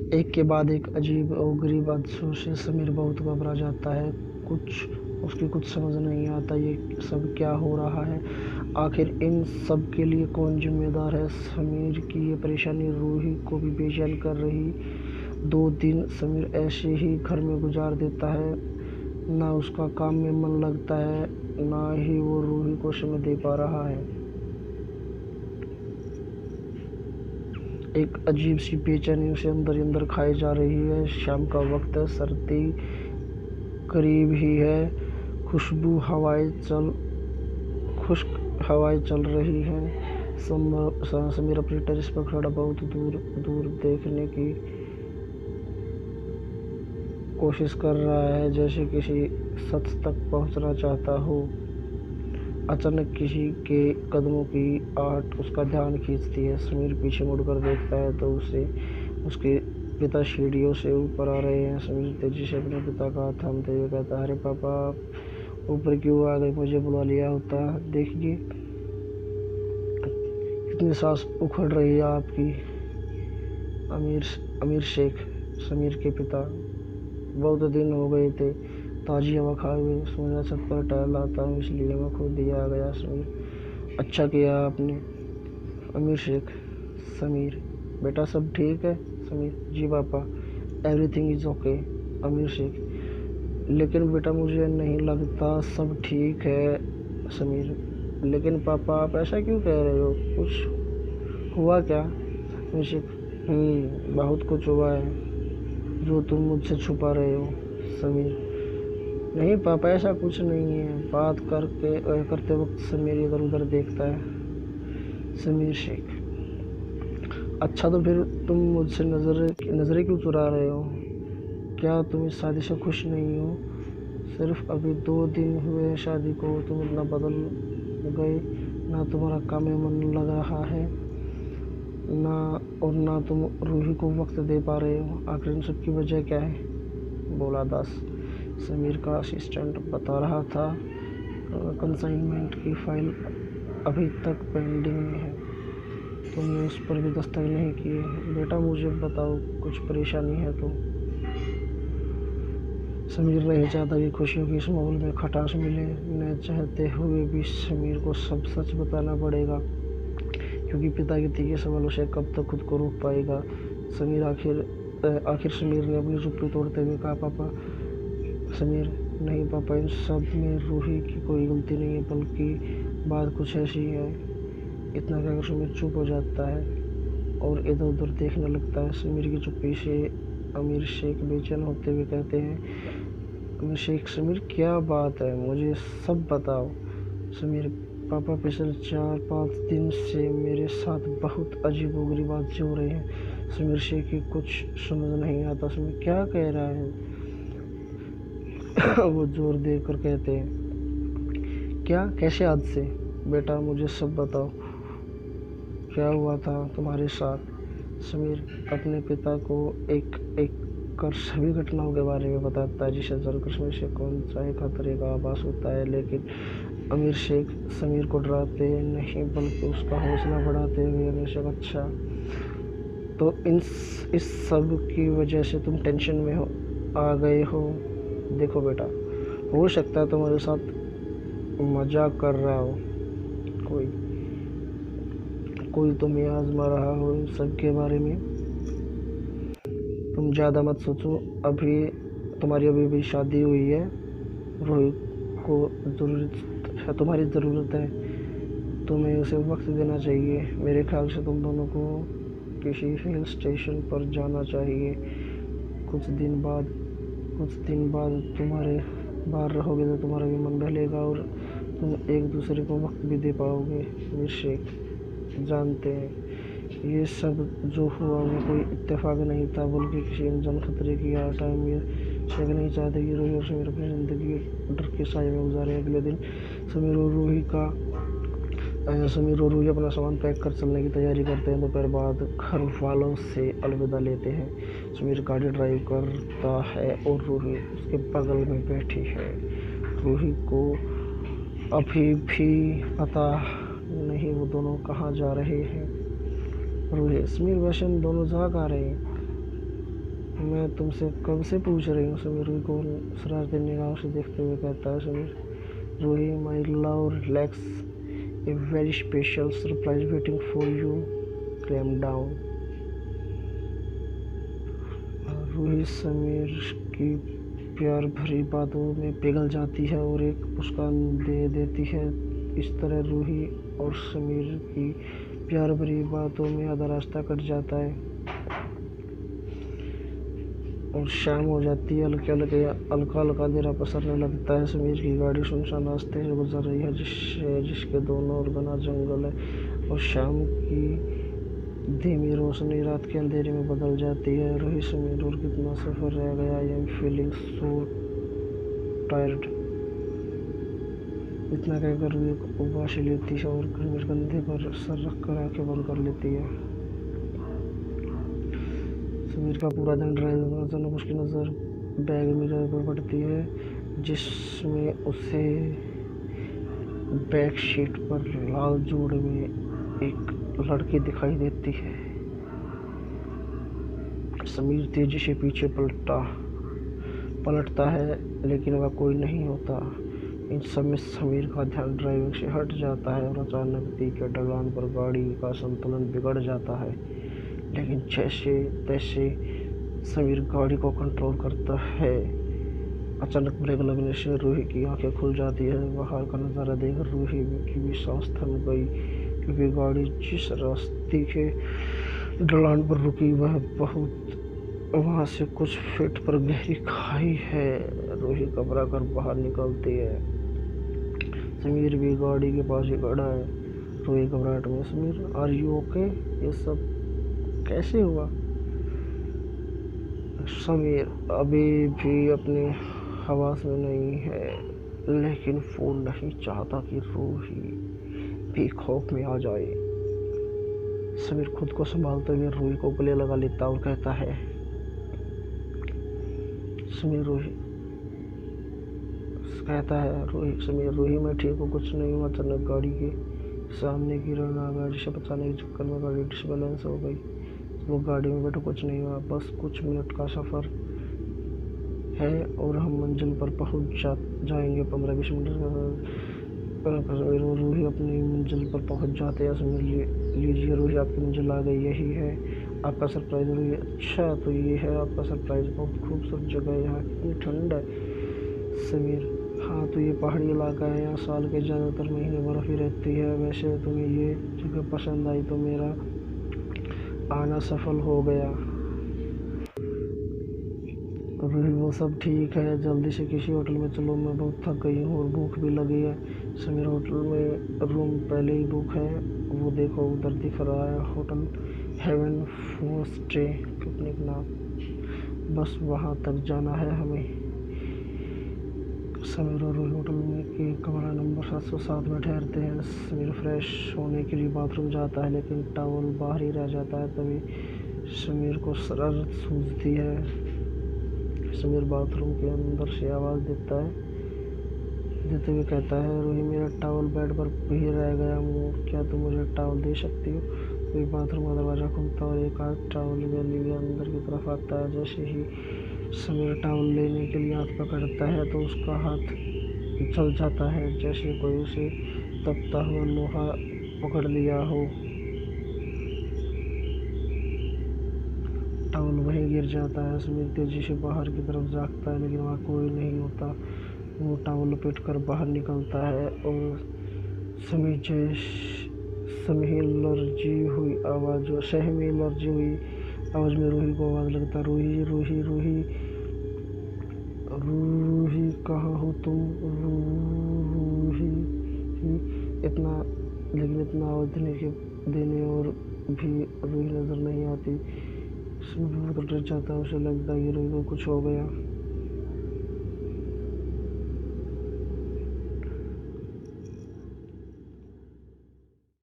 एक के बाद एक अजीब और गरीब हादसों से समीर बहुत घबरा जाता है। कुछ समझ नहीं आता, ये सब क्या हो रहा है। आखिर इन सब के लिए कौन जिम्मेदार है। समीर की ये परेशानी रूही को भी बेचैन कर रही। 2 दिन समीर ऐसे ही घर में गुजार देता है। ना उसका काम में मन लगता है, ना ही वो रूही को समय दे पा रहा है। एक अजीब सी बेचैनी उसे अंदर ही अंदर खाई जा रही है। शाम का वक्त है, सर्दी करीब ही है। खुश्क हवाएं चल रही हैं। समीर अपनी टेरेस पर खड़ा बहुत दूर दूर देखने की कोशिश कर रहा है, जैसे किसी सच तक पहुंचना चाहता हो। अचानक किसी के कदमों की आहट उसका ध्यान खींचती है। समीर पीछे मुड़कर देखता है तो उसके पिता सीढ़ियों से ऊपर आ रहे हैं। समीर तेजी से अपने पिता का हाथ थामते हुए कहता है, अरे पापा, आप ऊपर क्यों आ गए? मुझे बुला लिया होता। देखिए कितनी सांस उखड़ रही है आपकी। अमीर शेख, समीर के पिता, बहुत दिन हो गए थे ताज़ी हवा खाए हुए। सोचा छत पर टहलाता हूँ, इसलिए मैं खुद ही आ गया। समीर, अच्छा किया आपने। अमीर शेख, समीर, बेटा सब ठीक है? समीर, जी पापा, एवरीथिंग इज़ ओके। अमीर शेख, लेकिन बेटा मुझे नहीं लगता सब ठीक है। समीर, लेकिन पापा आप ऐसा क्यों कह रहे हो? कुछ हुआ क्या? अमीर शेख, बहुत कुछ हुआ है जो तुम मुझसे छुपा रहे हो। समीर, नहीं पापा, ऐसा कुछ नहीं है। बात करते वक्त समीर इधर उधर देखता है। समीर शेख, अच्छा तो फिर तुम मुझसे नज़रें क्यों चुरा रहे हो? क्या तुम इस शादी से खुश नहीं हो? सिर्फ अभी 2 दिन हुए शादी को, तुम इतना बदल गए। ना तुम्हारा काम में मन लग रहा है, ना तुम रूही को वक्त दे पा रहे हो। आखिर इन सब की वजह क्या है? बोला दास। समीर का असिस्टेंट बता रहा था, कंसाइनमेंट की फाइल अभी तक पेंडिंग में है, तुमने उस पर भी दस्तखत नहीं किए। बेटा मुझे बताओ, कुछ परेशानी है तो? समीर नहीं चाहता कि खुशियों की इस माहौल में खटास मिले। न चाहते हुए भी समीर को सब सच बताना पड़ेगा, क्योंकि पिता के तीखे सवालों से कब तक खुद को रोक पाएगा। आखिर समीर ने अपनी चुप्पी तोड़ते हुए कहा, पापा। समीर, नहीं पापा, इन सब में रूही की कोई गलती नहीं है, बल्कि बात कुछ ऐसी है। इतना कहकर समीर चुप हो जाता है और इधर उधर देखने लगता है। समीर की चुप्पी से अमीर शेख बेचैन होते हुए कहते हैं, अमीर शेख, समीर क्या बात है? मुझे सब बताओ। समीर, पापा, पिछले 4-5 दिन से मेरे साथ बहुत अजीबोगरीब बातें हो रही हैं। समीर शेख की कुछ समझ नहीं आता। समीर क्या कह रहा है? वो जोर देकर कहते हैं, क्या? कैसे हादसे? बेटा मुझे सब बताओ, क्या हुआ था तुम्हारे साथ? समीर अपने पिता को एक एक कर सभी घटनाओं के बारे में बताता है, जिसे जानकर समीर से कौन सा खतरे का आभास होता है। लेकिन अमीर शेख समीर को डराते नहीं, बल्कि उसका हौसला बढ़ाते हुए हमेशा, अच्छा तो इस सब की वजह से तुम टेंशन में आ गए हो। देखो बेटा, हो सकता है तुम्हारे साथ मजाक कर रहा हो, कोई तुम्हें आजमा रहा हो इन सब के बारे में। तुम ज़्यादा मत सोचो। तुम्हारी अभी भी शादी हुई है। रोहित को तुम्हारी ज़रूरत है। तुम्हें उसे वक्त देना चाहिए। मेरे ख्याल से तुम दोनों को किसी हिल स्टेशन पर जाना चाहिए। कुछ दिन बाद तुम्हारे बाहर रहोगे तो तुम्हारा भी मन बहलेगा और तुम एक दूसरे को वक्त भी दे पाओगे। अमीर शेख जानते हैं ये सब जो हुआ वो कोई इत्तेफाक नहीं था, बल्कि किसी अनजान खतरे की आड़। अमीर शेख नहीं चाहते कि रूही और समीर अपनी ज़िंदगी डर के साए में गुजारे। अगले दिन समीर और रूही अपना सामान पैक कर चलने की तैयारी करते हैं। दोपहर बाद घर वालों से अलविदा लेते हैं। समीर गाड़ी ड्राइव करता है और रूही उसके बगल में बैठी है। रूही को अभी भी पता नहीं वो दोनों कहाँ जा रहे हैं। रूही, समीर, वैसे हम दोनों जहाँ आ रहे हैं? मैं तुमसे कब से पूछ रही हूँ। समीर रूही को शरारती निगाहों से देखते हुए कहता है। Sameer, Ruhi, my love, relax, a very special surprise waiting for you, calm down. Ruhi Sameer की प्यार भरी बातों में पिघल जाती है और एक मुस्कान दे देती है। इस तरह रूही और समीर की प्यार भरी बातों में आधा रास्ता कट जाता है और शाम हो जाती है। हल्के हल्के हल्का हल्का अंधेरा पसरने लगता है। समीर की गाड़ी सुनसान रास्ते से गुजर रही है जिसके दोनों ओर घना जंगल है और शाम की धीमी रोशनी रात के अंधेरे में बदल जाती है। रूही, समीर, और कितना सफ़र रह गया। I am feeling so tired. इतना कहकर रूही को उबासी लेती है और समीर कंधे पर सर रखकर आंखें बंद कर लेती है। समीर का पूरा दिन ड्राइव में अचानक उसकी नज़र बैग मिरर पर पड़ती है जिसमें उसे बैक सीट पर लाल जोड़े में एक लड़की दिखाई देती है। समीर तेजी से पीछे पलटता है लेकिन वह कोई नहीं होता। इन सब में समीर का ध्यान ड्राइविंग से हट जाता है और अचानक तीखे ढलान पर गाड़ी का संतुलन बिगड़ जाता है। लेकिन जैसे तैसे समीर गाड़ी को कंट्रोल करता है। अचानक ब्रेक लगने से रूही की आंखें खुल जाती है। बाहर का नज़ारा देख रूही की भी सांस थम गई क्योंकि गाड़ी जिस रास्ते के ढलान पर रुकी वहाँ से कुछ फीट पर गहरी खाई है। रूही घबरा कर बाहर निकलती है। समीर भी गाड़ी के पास ही खड़ा है। रूही घबराहट में, समीर, आर यू ओके? ये सब कैसे हुआ? समीर अभी भी अपने हवास में नहीं है लेकिन वो नहीं चाहता कि रूही भी खौफ में आ जाए। समीर खुद को संभालते हुए रूही को गले लगा लेता और कहता है, समीर, रूही समीर, रूही, मैं ठीक हूँ, कुछ नहीं हुआ। अचानक गाड़ी के सामने किरण आ गया जिसे बचाने के चक्कर में गाड़ी डिसबैलेंस हो गई। वो गाड़ी में बैठो, कुछ नहीं हुआ, बस कुछ मिनट का सफ़र है और हम मंजिल पर पहुंच जाएंगे। 15-20 मिनट रूही अपनी मंजिल पर पहुंच जाते हैं। समझ लीजिए रूही, आपकी मंजिल आ गई, यही है आपका सरप्राइज़। रूही, अच्छा तो ये है आपका सरप्राइज़, बहुत खूबसूरत जगह है, यहाँ कितनी ठंड है। समीर, हाँ तो ये पहाड़ी इलाका है, यहाँ साल के ज़्यादातर महीने बर्फ़ ही रहती है। वैसे तुम्हें ये जगह पसंद आई तो मेरा आना सफल हो गया। रूही, वो सब ठीक है, जल्दी से किसी होटल में चलो, मैं बहुत थक गई हूँ और भूख भी लगी है। समीर, होटल में रूम पहले ही बुक है, वो देखो उधर दिख रहा है, hotel heaven for stay picnic नाम, बस वहाँ तक जाना है हमें। समीर और रूही होटल में के कमरा नंबर 707 में ठहरते हैं। समीर फ्रेश होने के लिए बाथरूम जाता है लेकिन टॉवल बाहर ही रह जाता है। तभी समीर को शरारत सूझती है। समीर बाथरूम के अंदर से आवाज़ देते हुए कहता है, रूही, मेरा टॉवल बेड पर ही रह गया हूँ, क्या तुम मुझे टॉवल दे सकती हो? कोई बाथरूम का दरवाज़ा खुलता और एक हाथ टॉवल लिए अंदर की तरफ आता है। जैसे ही समीर टॉवल लेने के लिए हाथ पकड़ता है तो उसका हाथ जल जाता है जैसे कोई उसे तपता हुआ लोहा पकड़ लिया हो। टॉवल वहीं गिर जाता है। समीर तेजी से बाहर की तरफ झाँकता है लेकिन वहाँ कोई नहीं होता। वो टॉवल लपेट कर बाहर निकलता है और सहमी एलर्जी हुई आवाज़ में रूही को आवाज़ लगता, रूही, रूही, रूही, रूही, कहाँ हो तुम? रूही, इतना आवाज़ देने और भी रूही नज़र नहीं आती। समीर बहुत डर जाता है, उसे लगता है कि रूही को कुछ हो गया।